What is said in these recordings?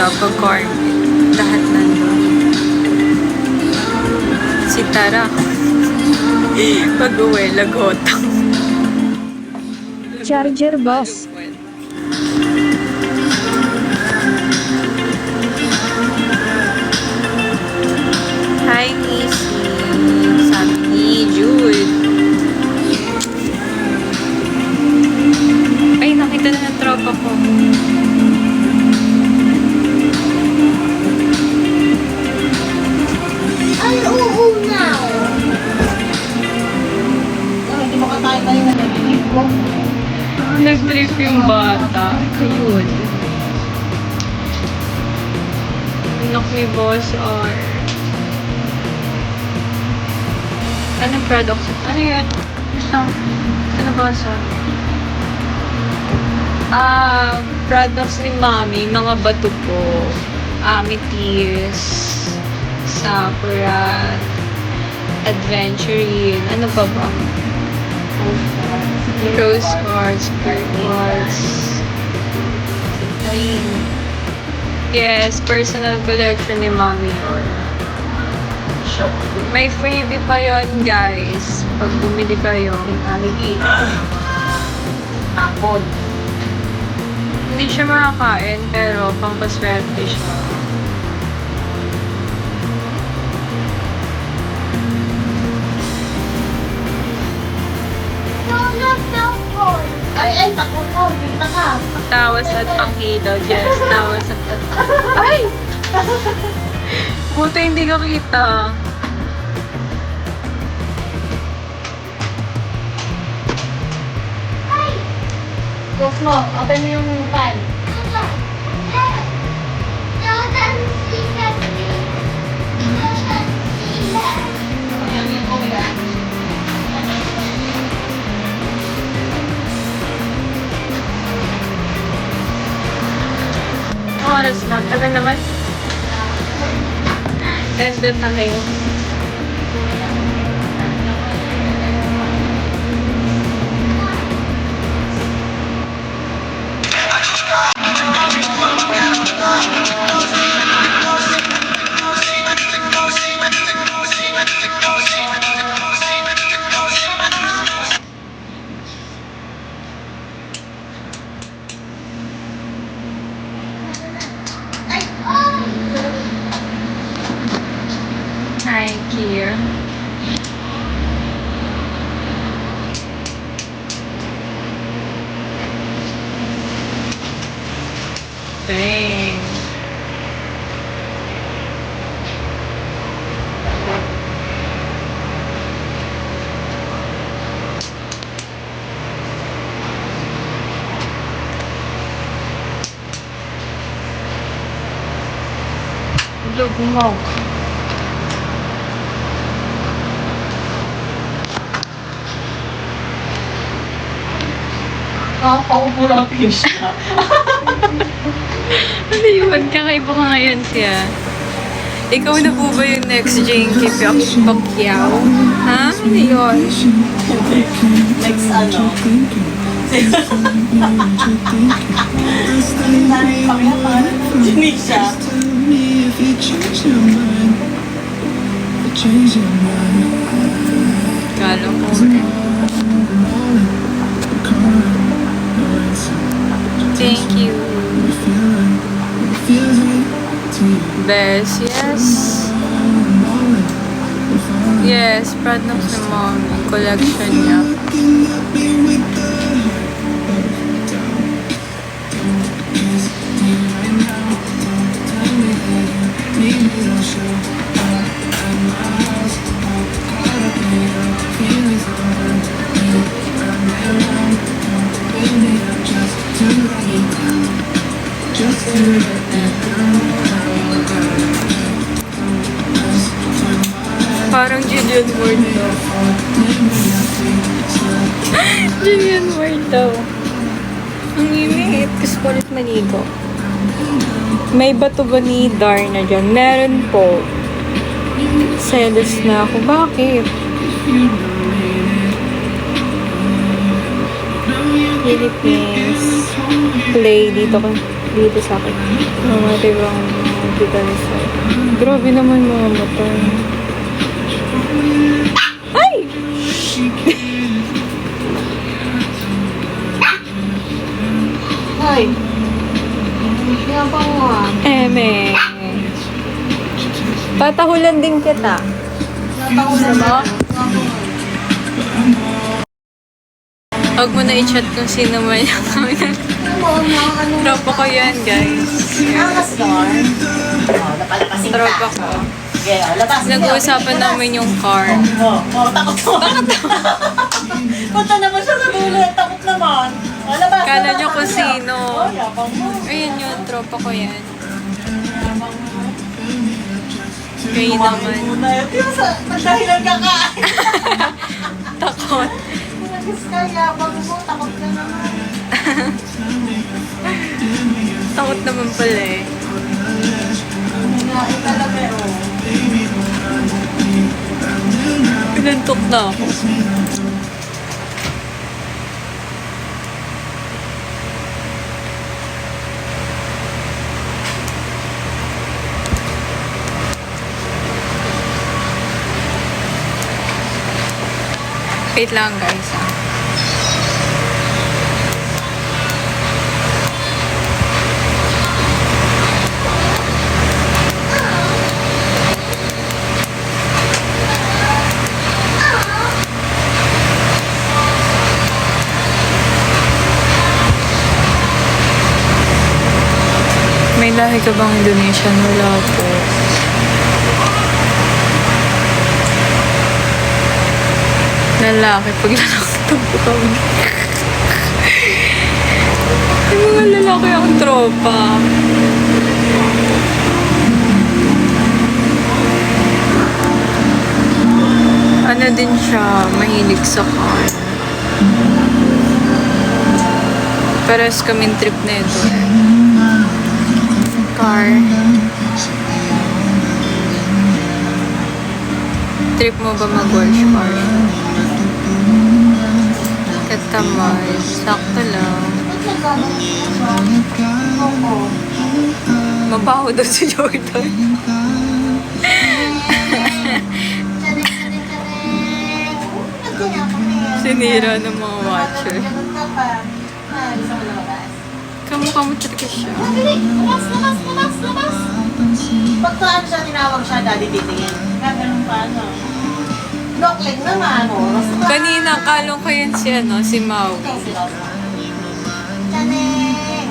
Java Garment. Lahat nandun. Si Tara. Pag-uwi, lagotang. Charger boss. Hi, Missy. Sabi ni Jude. Ay, nakita na ng tropa ko. Ay, oo na. Hindi mo katayo tayo na nag-trip ko. Nag-trip yung bata. Ayun. Anak ni Boss R. Anong products? Ano yun? Ano ba sa? Products ni Mami. Mga bato po. Amethyst. Sakura. Adventurine. Ano pa ba? Rose quartz. Quartz. Yes, personal collection ni Mami yun. May freebie pa yon guys. Pag bumili kayo. Apod. Hindi siya makakain, pero pampaswerte siya. Ay, takot ko. Bita ka. Tawas at pangkilo. Yes, tawas at Ay! Buti hindi ko kita. Close mo. Open mo yung pan. Oras na. Tagal naman. Nandun na kayo. Hi, Kier. Dang. Look mo. Nakakaupo lang siya. Ano yun? Kakaiba ka ngayon siya. Ikaw na po ba yung next Jinky Pacquiao? Ha? Ano yun? Next ano? Janisha. Kala ko. Thank you. Best, yes. Yes, products ni Mommy. Collection niya. Parang Julian Ward daw. Julian Ward daw. Ang init. Gusto ko ulit maligo. May bato ba ni Darna dyan? Meron po. Selos na ako. Bakit? Philippines. Play dito ko. dito sa akin. Mamatay ba ang kita ni Sai? Grabe naman mga mata. Ay! Ay. Kaya pa mo ah. Eme. Tatahulan din kita. Natakulan Sama? mo. Huwag mo na i-chat kung sino man yung Ano? tropa ko yan, guys. Angas doon. Oh, napalapasin ka. Tropa ko. Okay, oh, labas. Nag-uusapan namin yung car. Takot mo. Punta naman siya sa dulo. Takot naman. Oh, labas. Kala labas, nyo kung takot sino. Oh, yapang mo. Ayun yun, tropa ko yan. Yapang mo. Kayo naman. Muna yun. Yung sa pagdahilan ka ka. Takot. Nagis ka, yapang mo. Takot ka naman. Takot naman pala eh. Ngayon talaga oh. Pinantok na ako. Wait lang guys ah. May lahi ka bang Indonesian? Wala po. Lalaki. Pag lalaki tampo kami. Yung mga lalaki akong tropa. Ano din siya, mahilig sa car. Pares kaming trip na ito. Car. Trip mo ba mag-wash car? Katamay. Sakto lang. Oo. Mabaho daw si Jordan. Chanek, chanek, chanek. Nagkanya kami. Sinira ng mga watcher. Ganun ka pa. Gusto mo lumabas? Kamukha mo talaga siya. Dali, labas, labas, labas, labas. Pagkaan siya, tinawag siya, daddy titingin. Ganun pa, ano. Lockleg naman, oh. Kanina, kalong ko yun si, si Mau. Chanek.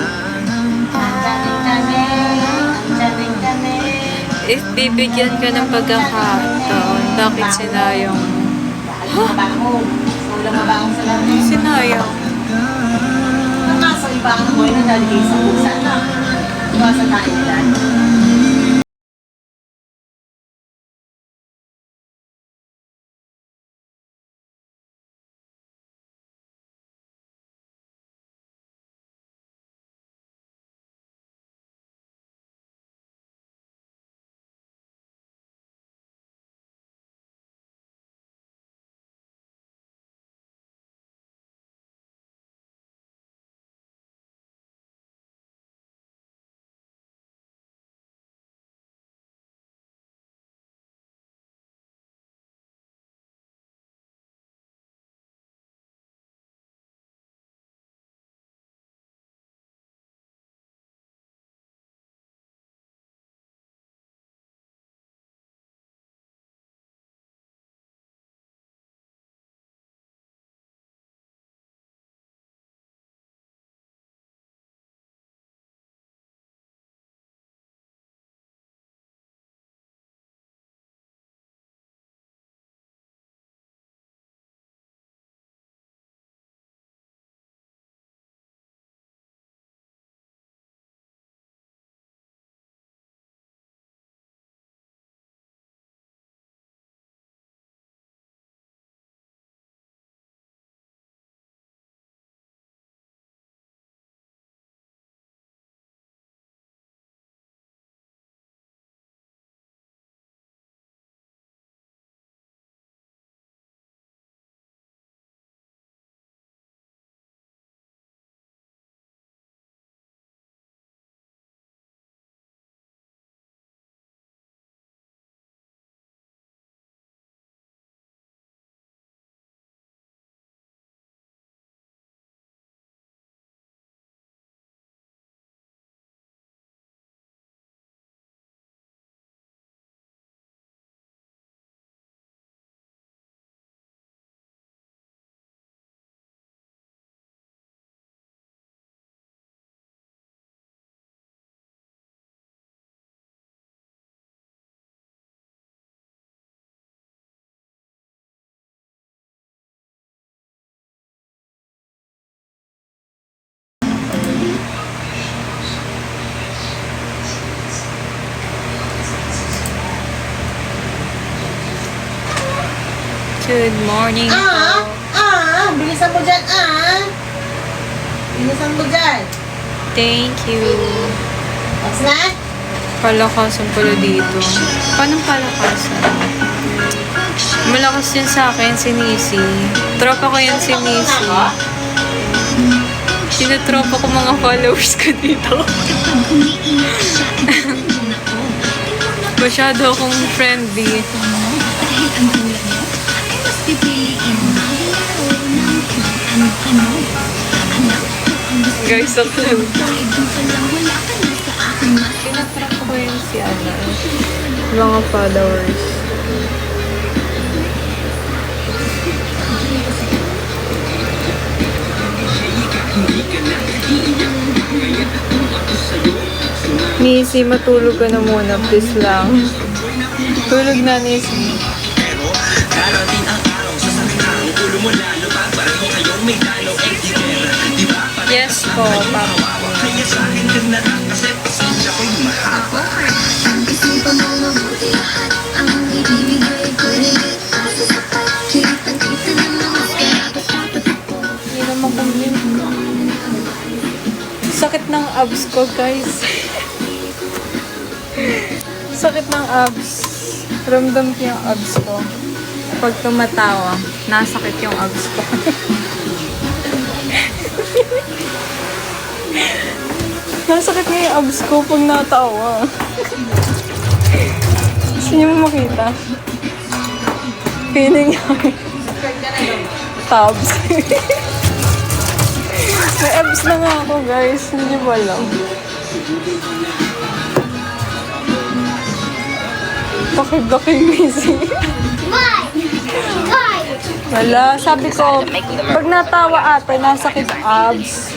Chanek, chanek. Chanek, chanek. If bibigyan ka ng pagkakataon, bakit sinayang? Mabango. Ulang mabango sa lamin. Sinayang. Ang kaso, iba ang mo yun, dahil kayo sa pusa na. Iwasan tayo nila. Good morning po. Bilisan mo dyan, Bilisan mo dyan. Thank you. Tapos na? Palakasan pala dito. Paano palakasan? Malakas yan sa akin, si Nisi. Tropa ko yan si Nisi. Sinutropa ko mga followers ko dito. Masyado akong friendly. Guys, ako lang. Pinatrap ko yun si Ana. Mga followers. Nisi, matulog ka na muna. Please lang. Tulog na, Nisi. Yes po, Papa. Hindi naman kami. Sakit ng abs ko, guys. Sakit ng abs. Ramdam ko yung abs ko. Pag tumatawa, nasakit yung abs ko. Nasakit nga yung abs ko pag natawa. Gusto niyo mo makita? Feeling niya. Tabs. May abs na nga ako, guys. Hindi niyo ba alam? Pakibakay busy. Wala, sabi ko, pag natawa ate, nasakit ang abs.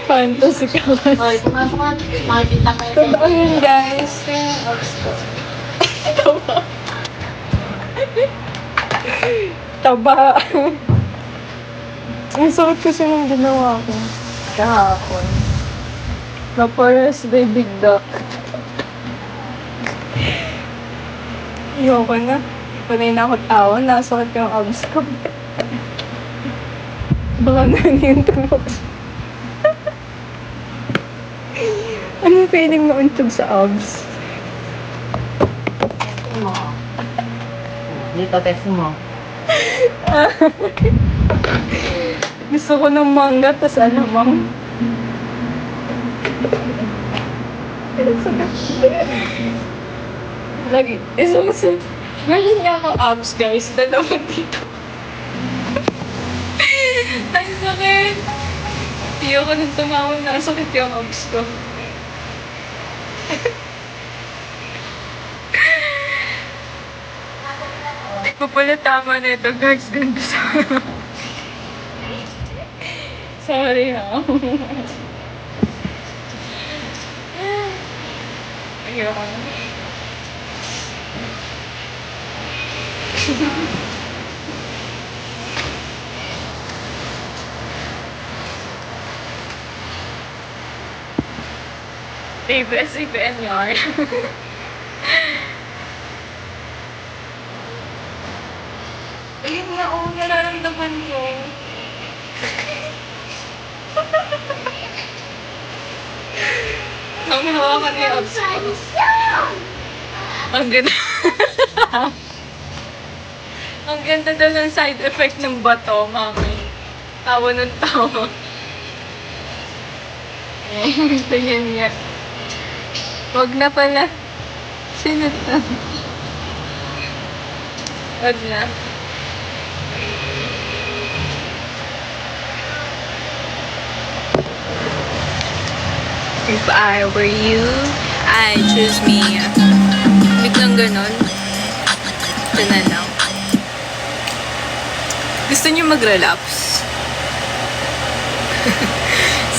Fantasy ka kasi. Hoy, pumasok ka. Makikita kayo. Totoo yun, guys. Kaya yung abs ko. Taba. Taba. Ang sakit kasi nung ginawa ko. Kahapon. Napares baby duck. Ayoko na. Panay na ako tawa. Nasakit yung abs ko. Baka nanintog ako. Ano feeling nauntog sa abs? Dito, test mo. Gusto ko ng manga, tas alamang. Lagi, isusin. Meron niya akong abs, guys. Dalawa dito. Ay, sakit. Ayoko nang tumawa na. Sakit yung abs ko. Hindi ko pala tama na ito, guys. Ganda sa... Sorry, ha. Ayoko na. ABS-CBN yarn. Ayun nga, nararamdaman ko. Ang hawakan niya abs ko. Ang ganda. Ang ganda daw ng side effect ng bato, mami. Tawa ng tawa. Tingnan niya. Wag na pala. Sino to? Wag na. If I were you, I'd choose me. Biglang ganon. Ito na lang. Gusto niyo mag-relapse?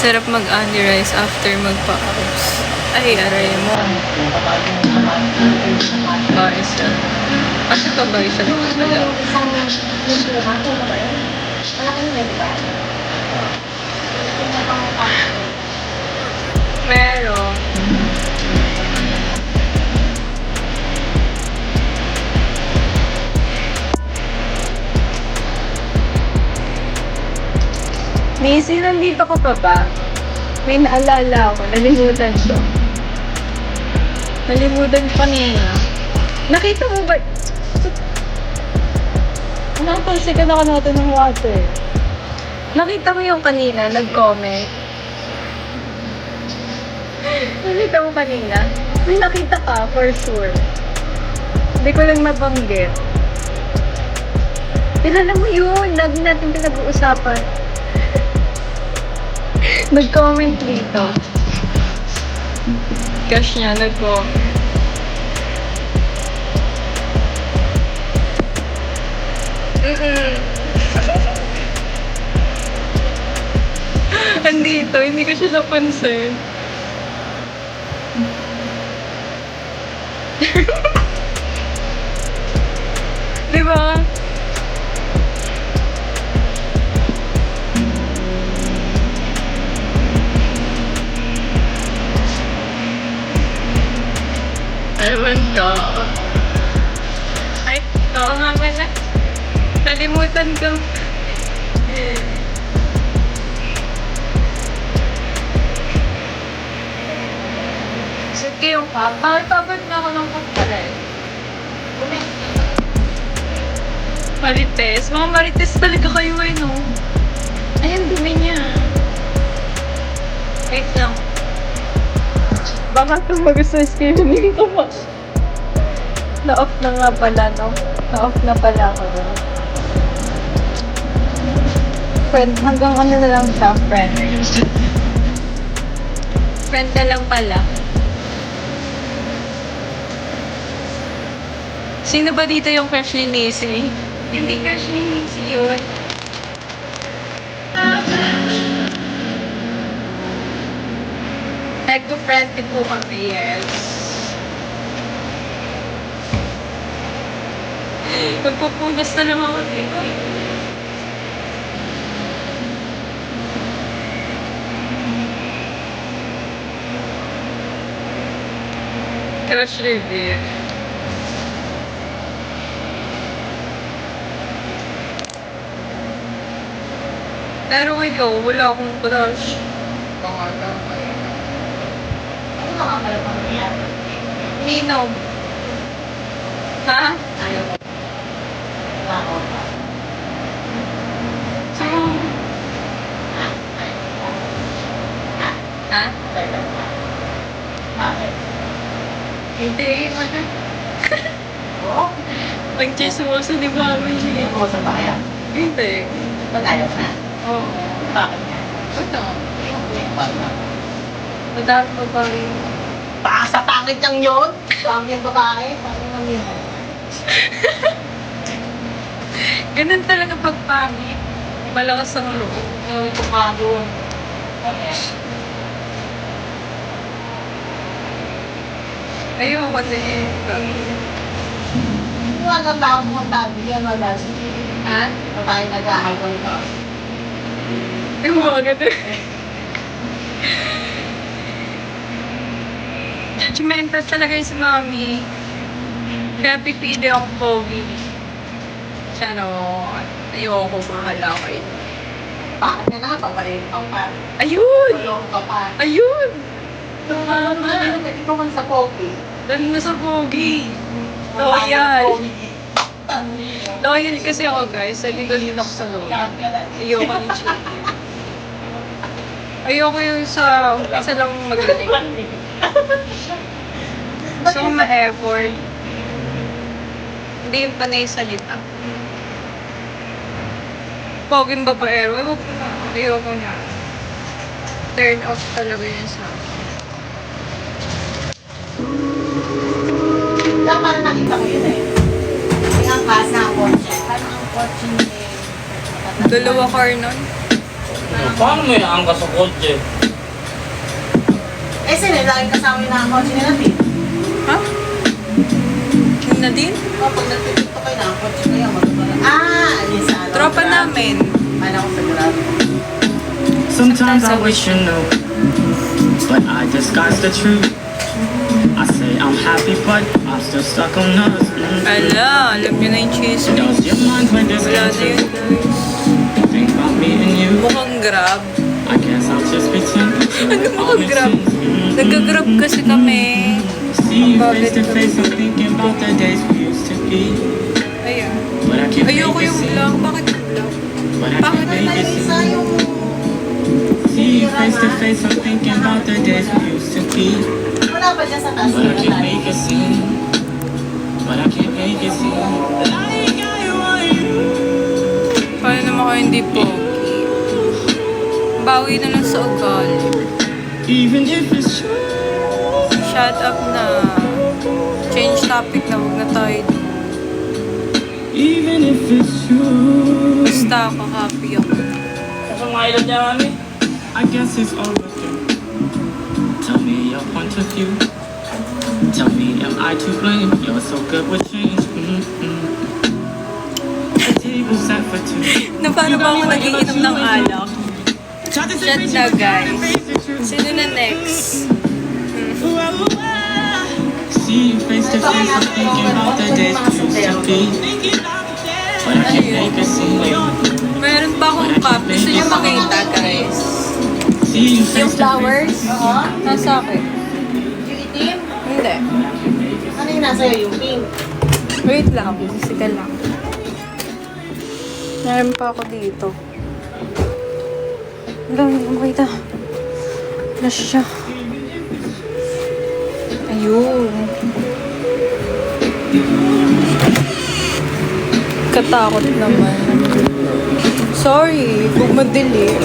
Sarap mag-underize after magpa-abs. Ay, aray mo. Bayos na. Kasi pa bayos na. Meron. Missy, nandito ko pa ba? May naalala ako. Nalimutan ko. Nalimutan ko kanina. Nakita mo ba? Napansin ako natin ng water. Nakita mo yung kanina, nag-comment. Nakita mo kanina? May nakita ka, for sure. Hindi ko lang mabanggit. Kilala mo yun, lagi natin pinag-uusapan. Nag-comment dito. Gosh niya, nag-comment. Andito, hindi ko siya napansin. Diba? Ewan ko. Ay, oo nga pala. Nalimutan ko. Sige yung papa. Pabad na ako ng pagkalay. Marites. Mga marites talaga kayo eh, no? Ayan, dumi niya. Wait lang. Baka kung magusto yung screening ko mo. Na-off na nga pala, no? Na-off na pala ako doon. Friend, hanggang ano na lang siya, friend. Friend na lang pala. Sino ba dito yung crush ni Nisi? Hindi crush ni Nisi yun. Nag-friend din po kami, yes. Magpupunas na lang ako dito. Crush reveal. Pero ikaw, wala akong crush. Ano nakakala pa niya? Nino. Ha? Ayaw mo. Lakot pa. Sino? Ha? Bakit? Hindi. Oo? Pag-chismoso ni Mami. Hindi ko sa bayan. Hindi. Ba't ayaw na? Oo. Bakit nga? Ito. Bakit? Madami pa pa rin. Sa pangit niyang yun? Pangit yung babae? Pangit niyang yun. Ganun talaga pag pangit. Malakas ang loob. Tumado. Ayoko na eh. Wala na ako kung tabi yan. Wala. Ha? Na tayo nag-ahagol ko. Yung mga ganun. Judgmental talaga yung si Mami. Kaya pipili ako pogi. Siya no, ayoko mahala ko yun. Bakit nga nakapabalik ka pa? Ayun! Tulong ka pa. Ayun! Mama! Ito man sa pogi. Dahil na sa pogi. Loyal. Loyal kasi ako guys. Saligolin ako sa loyal. Ayoko yung chick. Ayoko yung sa isa lang magaling. Gusto ko ma-effort. Hindi yung panay salita. Poging babaero. Ayoko na. Turn off talaga yun sa akin. Tama na nakita ko yun eh. Yung ang kasa ang kotse. Parang ang kotse ni... Dalawa car nun. Paano may angkas sa kotse? Eh sila, laging kasama yung ang kotse nila, Pete. Ha? Yung Nadine? O, pag nagtitito kayo na ang kotse kayo, magpapala. Ah, alin sa ano? Tropa Grab. namin. Paano ko sa grab? Sometimes I wish you knew, but I disguise the truth. I say I'm happy, but I'm still stuck on us. Ala, alam niyo na yung chismis. Does your mind when this Wala na gets yun, you? guys. Think about me meeting you. Mukhang grab. I guess I'll just pretend. Ano mukhang grab? Nag-grab kasi kami. See you face to face, I'm thinking about the days we used to be. Ayan. But I can't Ayoko make it yung seem. vlog. Bakit yung vlog? But I Bakit can't make it Isa seem. yung... See you face to face, I'm thinking about the days we used to be. Wala ba dyan sa taas But I na can't tayo? make it seem. But I can't make it seem. Like I want you. Paano naman ako hindi pogi? Bawi na lang sa ugali. Even if it's true. Shut up na. Change topic na. Huwag na tayo. Even if it's true. Basta ako. Happy ako. I guess it's overdue. Tell me your point of view. Tell me, am I to blame? You're so good with change. The table's set for two. Na paano ba ako nagiinom ng alak? Shut Shut na, guys. Sino na next? See you face to face, I'm thinking about the days we used to be. But I can't make it seem. Meron pa akong cup. Gusto niyo makita, guys? See you Yung face to face. flowers? Oo. Nasa akin. Yung itim? Hindi. Ano yung nasa iyo? Yung pink? Wait lang. Sige lang. Meron pa ako dito. Wala, hindi ko makita. Wala siya. Ayun. Katakot naman. Sorry, kung madilim.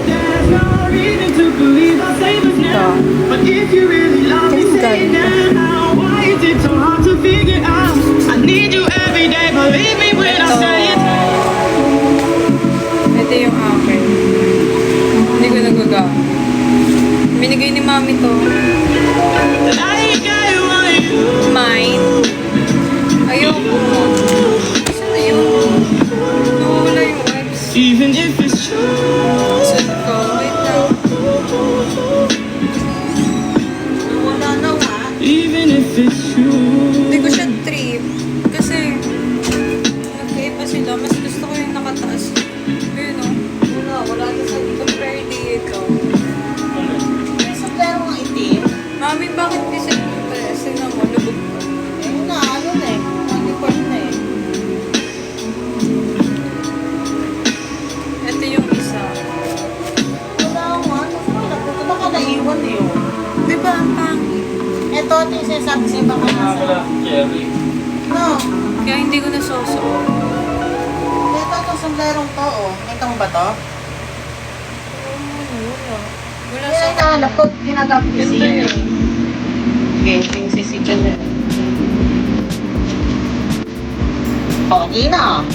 There's no reason to believe I'll save us now. But if you really love me, say it now. Why is it so hard to figure out? I need you every day, believe me when I say it. Ito yung akin. Hindi ko nagagamit. Binigay ni mami to. Like I want you. Mine. Ayoko. Saan na yun? Nawawala yung webs. Even if it's true. Saan ko? Wait lang. Wala na nga. Even if it's true. Hindi ko siya trip. Kasi, nagkaiba sila. Mas gusto ko yung nakataas. Ayun o. Wala na sa dito. Compare dito. May sombrero ng itim. Mami, bakit kasi kasi na mo? Lubog ko. Eh, na, ano na eh. Nag-report na eh. Ito yung isa. Wala nga. Wala. Ito baka naiwan eh. Oh. Di ba ang pangit? Ito, ito yung sinasabi sa'yo baka nasa. No. Kaya hindi ko nasusuot. Ito, itong sombrerong to, oh. Itong ba to? Wala Kaya sa... hinahanap ko, ginagap ko siya eh. Okay, yung sisikan na. Okay na.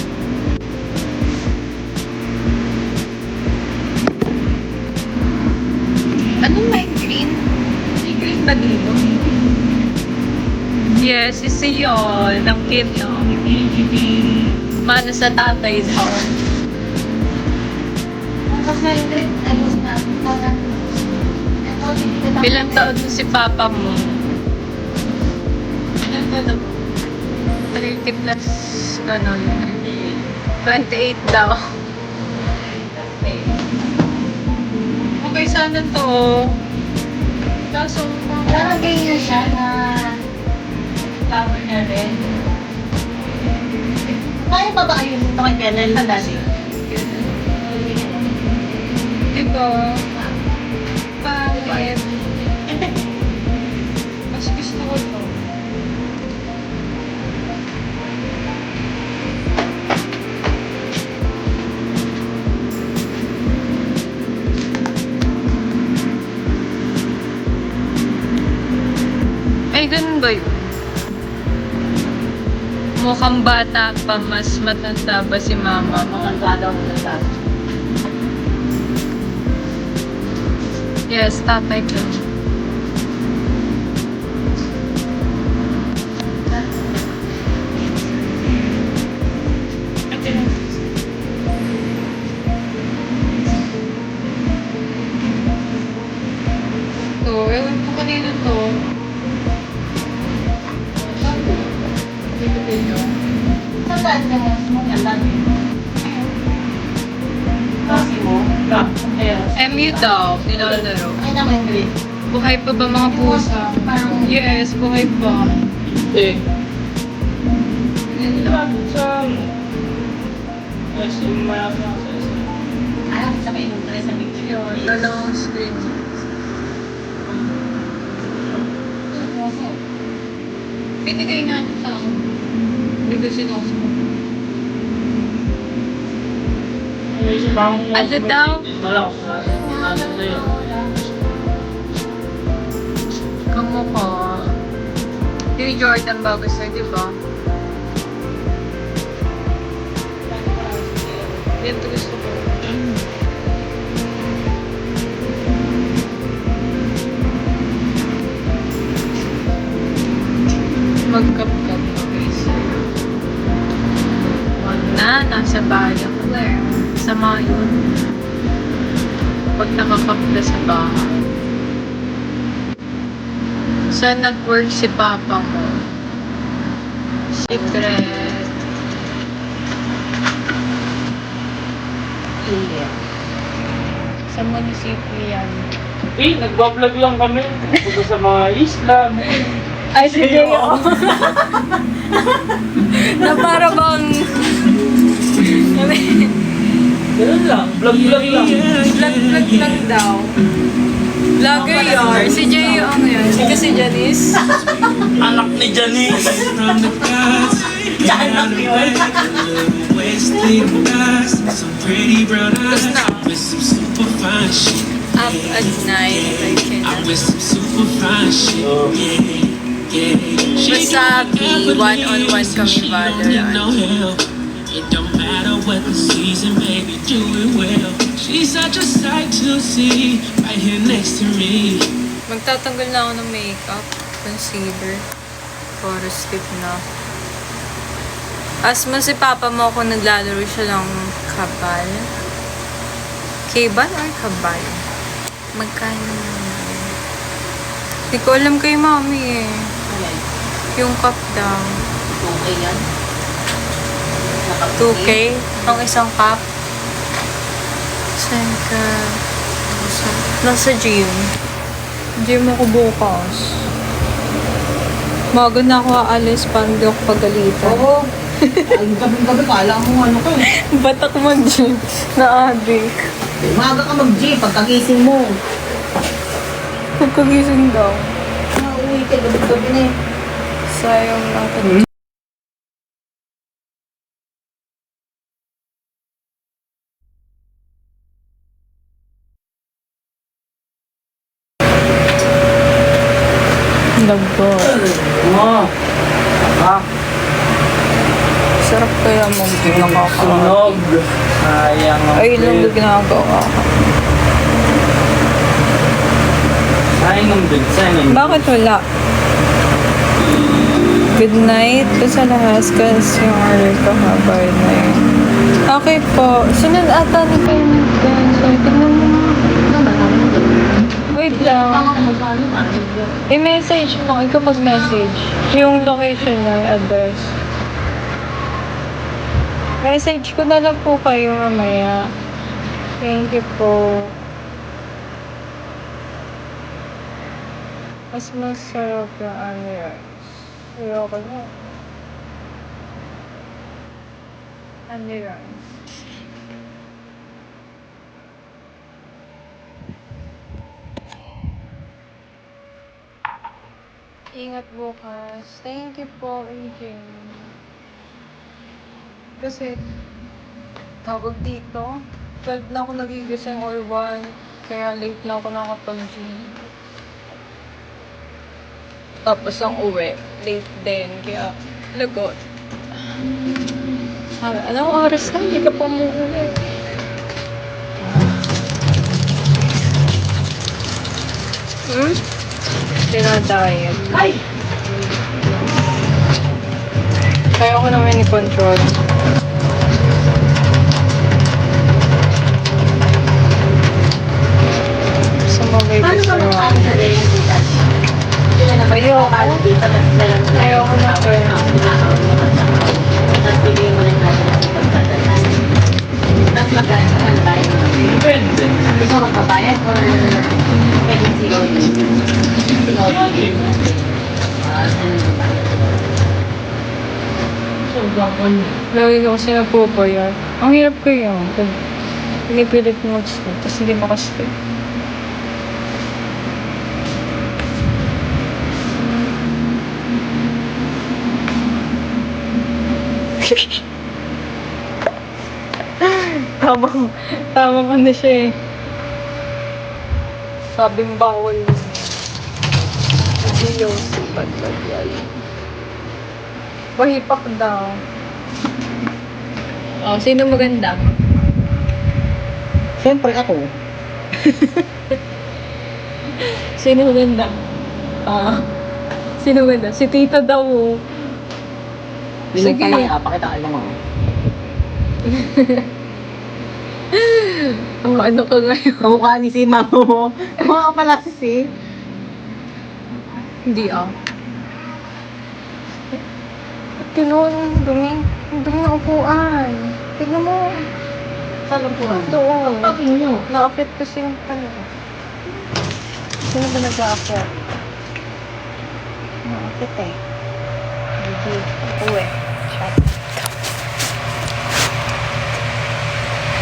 Anong may green? May green ba dito? Yes, isi yun. Ang cute, no? Mano sa tatay daw. Kasi, ano na, parang, ito, Ilang taon na si papa mo? Ilang taon na po? 30 plus, ganun. 28 daw. Okay, sana to. Kaso, Lalagay niya siya na flower na rin. Kaya pa ba ayun ito kay Kennel na dati? ito, pangit. Mas gusto ko to. Ay, ganun ba yun? Mukhang bata pa, mas matanda ba si mama? Makanta daw na dati. Yes, tatay ko. To, ewan ko kanino to. Saan ba ito mo? Ang dami. MU daw, nilalaro. Ay, naman green. Buhay pa ba mga pusa? Parang, Yes, buhay pa. Eh. Nila. Sa... SM, mayroon ako sa SM. sabay nung tres na picture. Yun, dalawang screen. Binigay nga niya sa akin. Hindi ko sinusunod. Ano daw? Malakas na. Ano sa'yo? Kamukha. Yung Jordan ba gusto, di ba? Ito gusto ko. Magkap-kap na guys. Wag na, nasa bahay ako there. Sama yun. Pag nakakap na sa bahay. Saan nag-work si papa mo? Secret. Iya. Sa munisipyo yan. Eh, nagbablog lang kami. Punta sa mga isla. Ay, sige ako. Na para bang... Ganun lang. Vlog-vlog lang. Vlog-vlog lang daw. Vlogger yun. Si Jay yung ano yun. Hindi kasi Janice. Anak ni Janice. Diyan lang yun. Tapos na. Up at night. I cannot. Wasabi. One-on-one kami Valorant. It don't matter what the season, baby, do it well. She's such a sight to see, right here next to me. Magtatanggal na ako ng makeup. Concealer. Para stick na. Asma si papa mo kung naglalaro siya ng kabal. Kabal or kabal? Magkano naman? Hindi ko alam kay mami eh. Alay, Yung cup daw. okay yan. 2K? Ang isang cup? Saan ka? Nasa gym. Gym ako bukas. Maga na ako aalis para hindi ako pagalitan. Oo. Ay, gabi-gabi kala mo ano ka eh. Ba't ako mag-gym na adik? Umaga ka mag-gym pagkagising mo. Pagkagising daw. Nauwi ka gabi-gabi na eh. Sayang lang ka. Lagot. Oo. Ah, Sarap kaya mag-gym nakakaawa. sunog. Sayang ang Ay, lang na bed. ginagawa ko. Sayang ang bed. Sayang ang Bakit wala? Good night po sa lahat kasi yung order ko habay na yun. Okay po. Sunod ata ni payment din. So, tignan mo nga. Wait lang. I-message mo. Ikaw mag-message. Yung location na, yung address. Message ko na lang po kayo mamaya. Thank you po. Mas masarap yung ano yun. Ayoko na. Ano yun? Ingat bukas. Thank you po, Aging. Kasi, tawag dito, 12 na ako nagigising or 1. Kaya late na ako nakapag-gym. Tapos ang uwi, late din. Kaya, lagot. Sabi, anong oras na? Hindi ka pa umuwi. Dinadiet. Ay! Kaya ko naman i-control. Sa mga Paano babies ka na mag-ano sa rin yung butas? Ayoko. Ayoko na to eh. Tapos bigay mo rin natin ang pagtatandaan. Tapos magkano ka tayo. Depende. Gusto mo magpapalo? or pwede COD? COD. Lagi ko kasi nagpo-payat. Ang hirap ko yun. Pinipilit mo mag-stay, tapos hindi makastay. Tamang ano siya eh. Sabing bawal yun. Hindi yung sipat yan. Pahipak daw. Oh, sino maganda? Siyempre ako. Sino maganda? Ah. Sino maganda? Si tita daw. Oh. Sige. Pakita ka naman. Oh, ano ka ngayon? Kamukha ni si mama mo. Kamukha pala si. Hindi ah. Tinon, dumi. Ang dumi ng upuan. Tignan mo. Saan lang po? Doon. Pagin nyo. Na-affect kasi yung ano. Sino ba nag-a-affect? Na-affect eh. Hindi. Uwe. Shut.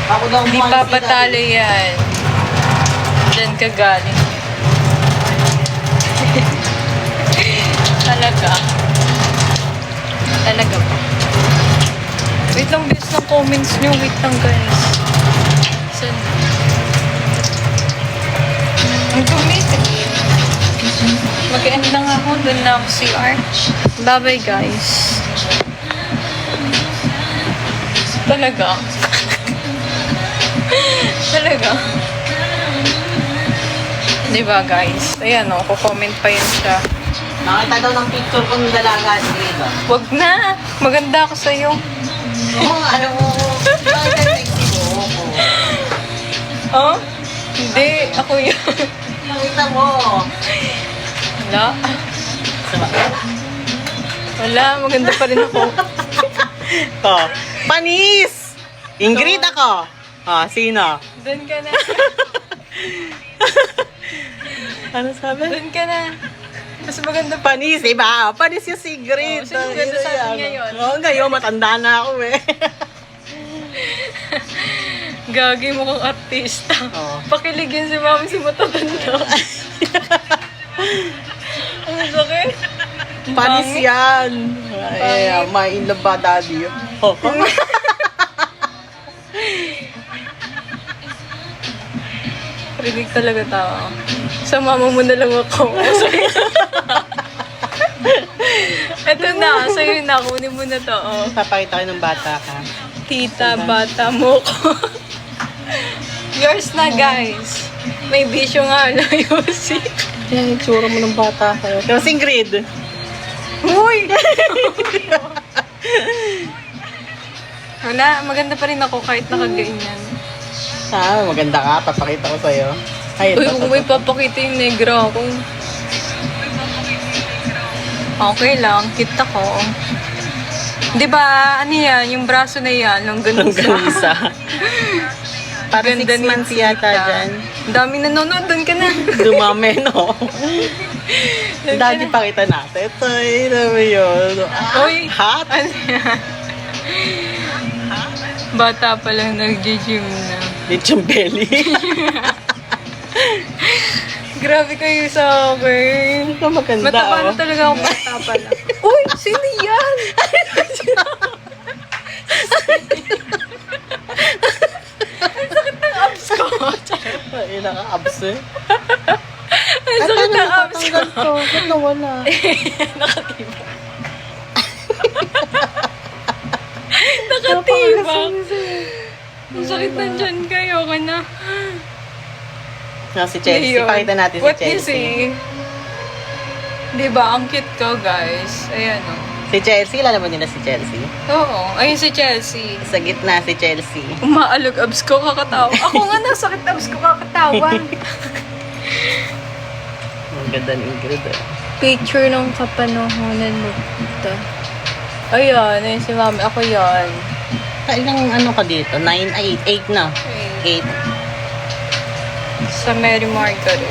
Ako daw Hindi pa patalo yan. Diyan ka galing. Talaga. Talaga ba? Wait lang, bilis ng comments nyo. Wait lang, guys. Saan? Ang dumi. Mag-end lang ako. Doon na ako CR. Bye-bye, guys. Talaga. Talaga. Diba, guys? Ayan, o. Kukomment pa yun siya. Nakita daw ng picture ko ng dalaga. Sige ba? Wag na. Maganda ako sa'yo. Oo, ano mo. Bakit sexy mo? Oh? Hindi. Ako yun. Nakita mo. Wala. Wala. Maganda pa rin ako. Oh, panis! Ingrid ako. Ah, sino? Doon ka na. Ano sabi? Doon ka na. Mas maganda pa. Panis, iba. Panis yung si Ingrid. Oh, sino ganda sa akin ngayon? Oo, ngayon, matanda na ako eh. Gagi mo kang artista. Oo. Pakiligin si mami si matatanda. Ang sakit. Panis Pangit. yan. Ay, Pangit. may in love ba daddy? Oh. Rinig talaga tao. Sa mama mo na lang ako. Eto na, sa'yo na. Kunin mo na to. Oh. Papakita kayo ng bata ka. Tita, bata mo ko. Yours na, guys. May bisyo nga, Yosi. Yan, itsura mo ng bata ka. Pero si Ingrid. Uy! Wala, maganda pa rin ako kahit nakaganyan. Ah, maganda ka. Papakita ko sa'yo. Ay, Uy, ito, kung may papakita yung negra ako. Okay lang, kita ko. Di ba, ano yan, yung braso na yan, hanggang Hanggang isa. isa. Para 6 Ganda ng months yata sita. dyan. Ang dami nanonood, doon ka na. Dumami, no? Daddy, pakita natin. Ito, ito mo yun. Uy, Hot? ano yan? Bata pa lang nag-gym na. Lechong belly. Grabe kayo sa akin. Ito maganda, Mataba na oh. talaga ako, bata pa lang. Uy, sino yan? Ang sakit ng abs ko. Ay, naka-abs eh. Ang sakit ng abs ko. Ba't nawala? Nakatibak. Nakatibak. Ang sakit na dyan kayo ka na. No, si Chelsea. Yun. Pakita natin si What you Chelsea. see? Diba, ang cute ko, guys. Ayan, oh. Si Chelsea, lalaman nila si Chelsea. Oo, ayun si Chelsea. Sa gitna si Chelsea. Umaalog abs ko, kakatawa. Ako nga, nasakit abs ko, kakatawa. Ang ganda ni Ingrid eh. Picture ng kapanahonan mo. Ito. Ayan, ayun si mami. Ako yan. Ilang ano ka dito? 9, 8 na. 8. Sa Mary Margaret.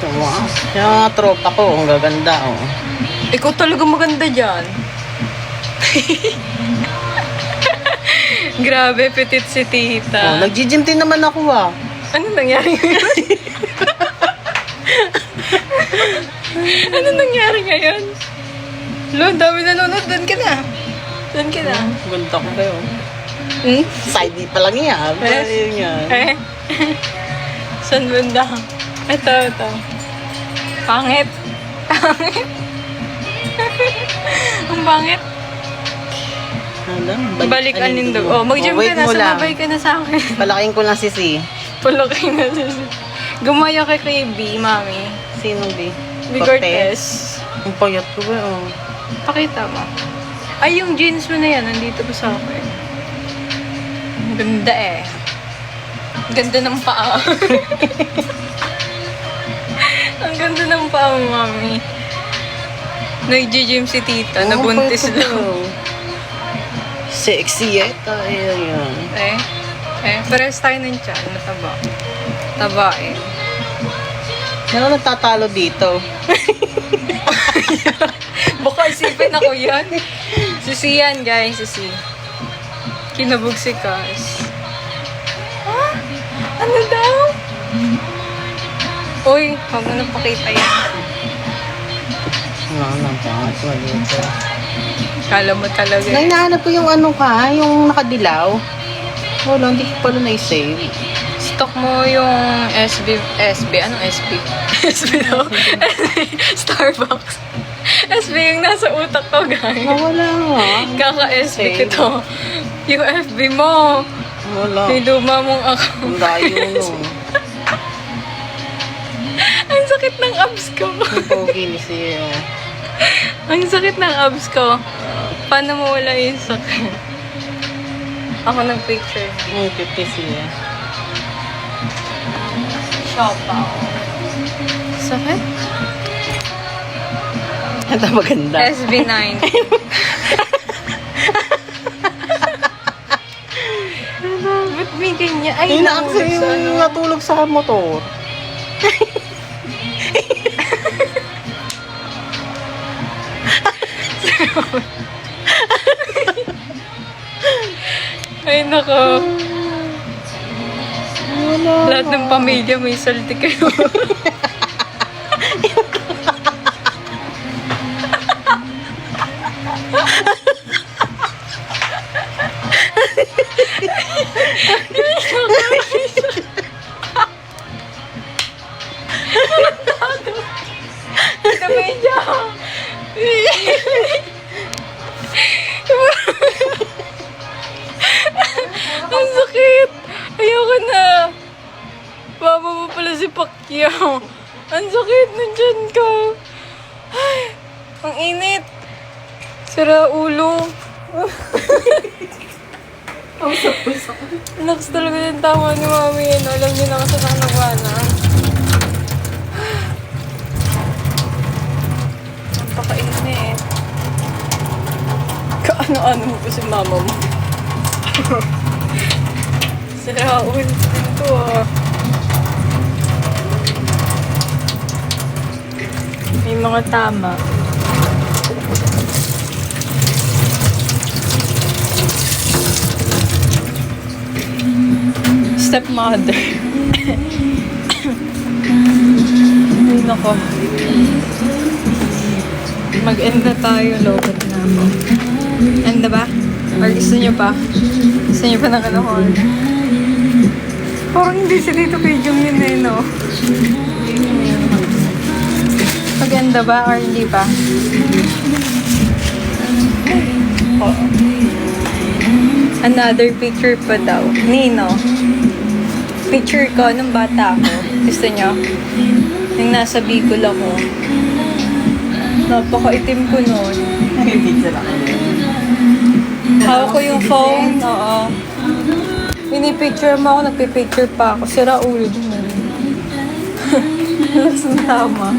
Wow. Yung mga tropa ko, ang gaganda, oh. Ikaw talaga maganda dyan. Grabe, petit si Oh, tita. nag-gym din naman ako, ah. Ano nangyari ngayon? Ano nangyari ngayon? Lo, dami nanonood. Doon ka na. Doon ka na. Ganda ko kayo. Hmm? Side pa lang yan. Pero yun yan. Eh? Saan banda? Ito. Pangit. Pangit. Ang pangit. Ano? Balik anindog. Oh, mag-gym wait ka na. mo lang. Sumabay ka na sa akin. Palaking ko lang si C. Palaki na siya. Gumaya kay B, mami. Sinong B? B. Cortez. Ang payat ko ba, oh. Pakita mo. Ay, yung jeans mo na yan. Nandito pa sa akin. Ang ganda eh. Ang ganda ng paa. Ang ganda ng paa mo, mami. Nag-gym si tita. Oh, Nabuntis ang payat ko, lang. oh. Sexy yata. Ayan yan. Pares tayo ng tiyan. Mataba. Taba eh. Ano nagtatalo dito? Baka isipin ako yan. Susi yan, guys. Susi. Kinabog si Cass. Ha? Ano daw? Uy, huwag mo nang pakita yan. Ano ba? Dito. Kala mo talaga. Nang hinahanap ko yung ano ka, yung nakadilaw. Wala, hindi ko pala na-save. Stock mo yung SB. Anong SB? SB daw. Starbucks. SB yung nasa utak ko, guys. Nawala nga. Kaka-SB Same. ito. Yung FB mo. Wala. Yung luma mong account. Ang layo no. Ang sakit ng abs ko. Ang pogi ni siya. Ang sakit ng abs ko. Paano mo wala yung sakit? Ako nag-picture. Ang cute ni siya. Shoppa. Sakit? Ito maganda. SB9. Ba't may ganyan? Ay, Inaaksa nahulog sa ano. yung natulog sa motor. Ay, nako. Wala. Lahat ng pamilya may salty kayo. Kamedya! Ang sakit! Ayoko na! Baba mo pala si Pacquiao. Ang sakit ng tiyan ko. Ay, ang init. Sira ulo. Ang sakit. Naks talaga yung tama ni mami yan. Alam niyo na kasi saan nagwana. Ang pakainit. Kaano-ano mo pa si mama mo. Sira ulo din to ah. May mga tama. Stepmother. Ay, nako. Mag-end na tayo. Lobot na ako. End na ba? Or gusto nyo pa? Gusto nyo pa ng alahon? Parang hindi si Tito Pijong yun eh, no? Maganda ba or hindi pa? Oo. Another picture pa daw. Nino. Picture ko nung bata ako. Gusto nyo? Yung nasa Bicol ako. Napaka-itim ko noon. Pizza lang. Hawak ko yung phone. Oo. Pinipicture mo ako, nagpipicture pa ako. Sira ulo din mo. Lakas ng tama.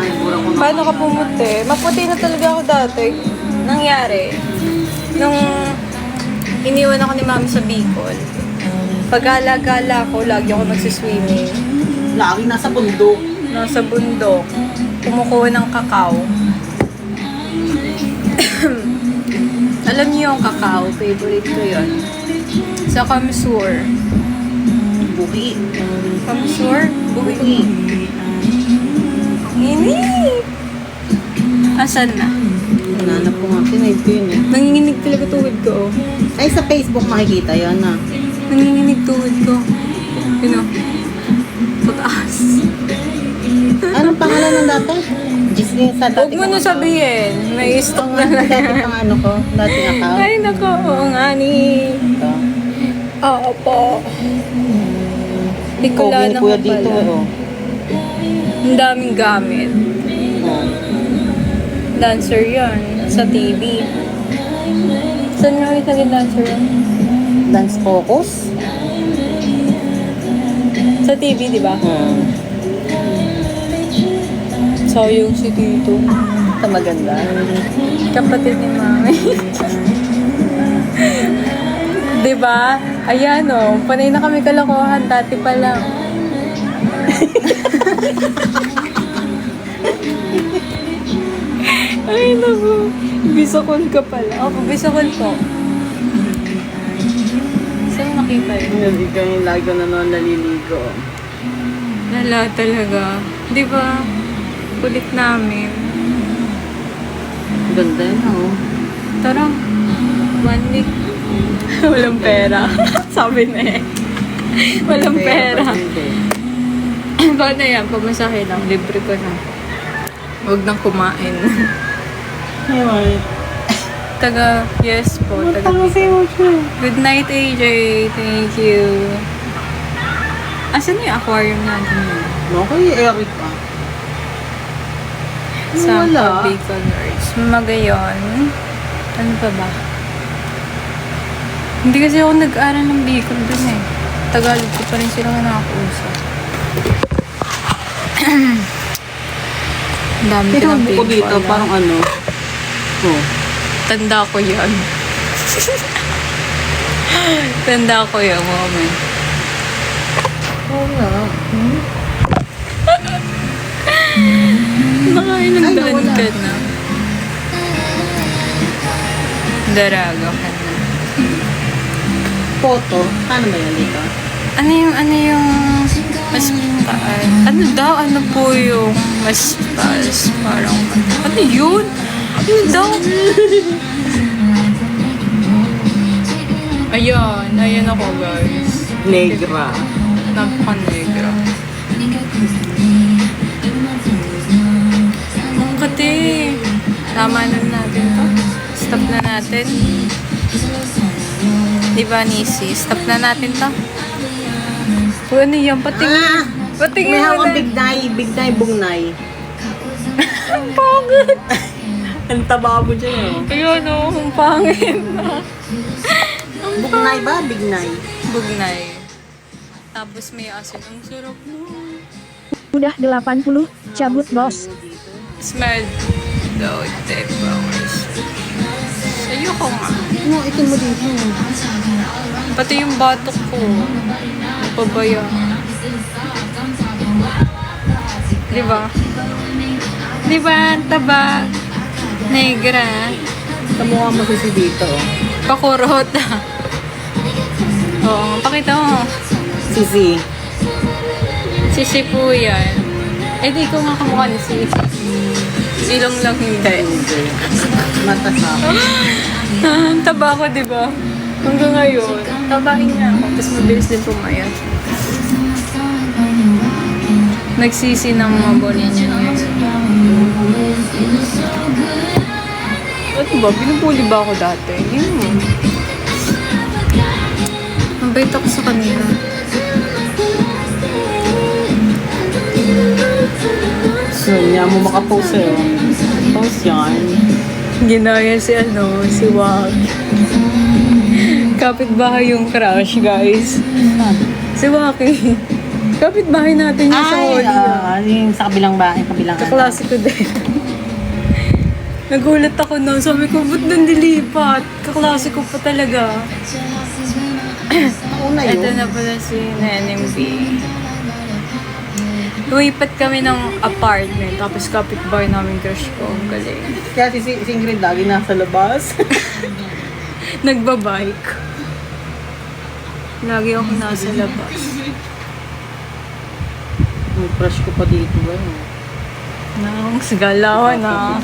Ibura ko na. Paano ka pumuti? Maputi na talaga ako dati. Nangyari, nung iniwan ako ni mami sa Bicol, Pag-gala-gala ko, lagi ako nagsiswimming. Lagi nasa bundok. Nasa bundok. Kumukuha ng kakao. Alam niyo yung kakao, favorite ko yun. Sa Kamsur. Buki. Kamsur? Buki. Init! Asan na? Nanap ko nga. Sinaid ko yun eh. Nanginginig talaga tuhod ko. Ay, sa Facebook makikita yun ah. Nanginginig tuhod ko. Yun o. Pataas. Anong pangalan ng dati? Gisling sa Huwag dati mo na sabihin. May stock na lang Dati yan. pang ano ko. Dati account. Ay, nako. Oo nga ni. Ito. Oo po. Hindi ko Pogi ni lang Kuya dito eh. Oh. Ang daming gamit. Oh. Dancer yan. Sa TV. Saan nga ulit naging dancer yan? Dance Focus. Sa TV, di ba? Sayang si Tito. Ito maganda. Kapatid ni Mami. Di ba? Ayan o. Panay na kami kalokohan. Dati pa lang. Ay, naku. Bisakol ka pala. Ako, bisakol po. Saan nakita yun? Ikaw yung lagi na naman naliligo. Lala talaga. Di ba? Kulit namin. Ganda yun oh. Tara. 1 week. Walang pera. Sabi na eh. Walang pera. Bakit na yan? Pamasahe lang. Libre ko na. Huwag nang kumain. Ayun. Taga, yes po. Taga Good night, AJ. Thank you. Asan yung aquarium natin yun? Okay, Eric ah. Sa Wala. Bacon Nerds. Magayon. Ano pa ba? Hindi kasi ako nag-aaral ng Bacon dun eh. Tagalog ko pa rin sila nakakausap. Ang dami ko Pero ng buko dito, pala. parang ano. Oh. Tanda ko yan. Tanda ko yung moment. Oo nga. Nakailang Ay, daan nawala. ka na. Daraga ka na. Photo. Paano ba yan dito? Ano yung mas taas? Ano daw? Ano po yung mas taas? Parang, ano yun? Ano daw? Ayan. Ayan ako, guys. Negra. Napaka-negra. Ang kati. Tama na natin to. Stop na natin. Diba, Nisi? Stop na natin to. O, ano yan? Patingin. Patingin May mo hawang na. bignay, bungnay. Ang pangit. Ang taba mo dyan oh. Ayun o, ang pangit na. Bungnay ba? Bignay. Bugnay. Tapos may asin. Ang sarap mo. Udah 80, cabut bos. Smell. Daw, type flowers. Ayoko nga. No, ito mo dito. Pati yung batok ko. Pabaya. Diba? Diba? Ang taba. Negra. Kamukha mo si dito oh. Pakurot. Oo, pakita mo. Sisi. Sisi po yan. Eh, di ko nga kamukha ni Sisi. Ilong lang hindi. Mata sa akin. Ang taba ko, di ba? Hanggang ngayon, tabahin niya ako. Tapos mabilis din pumayat. Nagsisi ng mga bonin niya ngayon. Ano ba? Binubuli ba ako dati? Yun mo. Mabait ako sa kanila. So, niya mo makapost eh oh. Post yan. Ginaya si si Wag. Kapitbahay yung crush, guys. Si Waki. Kapitbahay natin yung sa Holy. Yung sa kabilang bahay, kabilang Kaklase ko din. Nagulat ako na. Sabi ko, ba't nandilipat? Kaklase ko pa talaga. Una yun. Ito na pala si NMB. Lumipat kami ng apartment, tapos kapitbahay namin crush ko. Ang galing. Kaya si Ingrid lagi nasa labas. Nagbabike. Lagi ako nasa labas. May crush ko pa dito. Nang sigalawan na.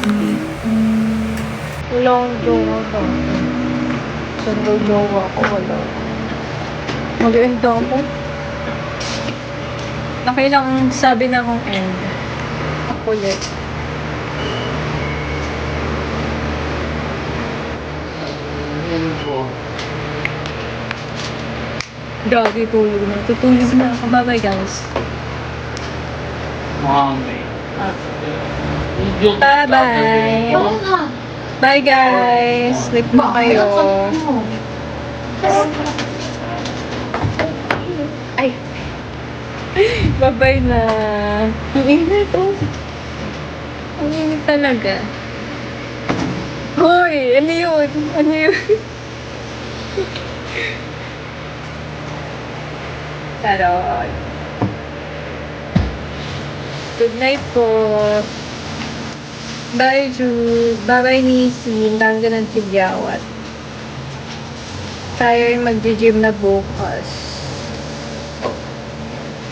Wala akong jowa ko. Saan daw jowa ko? Wala. Mag-end ako. Nakailang sabi na akong end. Ako ulit. Grabe, tulog na. Tutulog na ako. Bye-bye, guys. Mami. Bye-bye! Bye, guys! Sleep na kayo. Ay! Bye-bye na. Ang init, oh. Ang init talaga. Hoy! Ano yun? Ano yun? Charot. Good night po. Bye, Jude. Bye-bye, Nisi. Tangga ng tigyawat. Tayo ay mag-gym na bukas.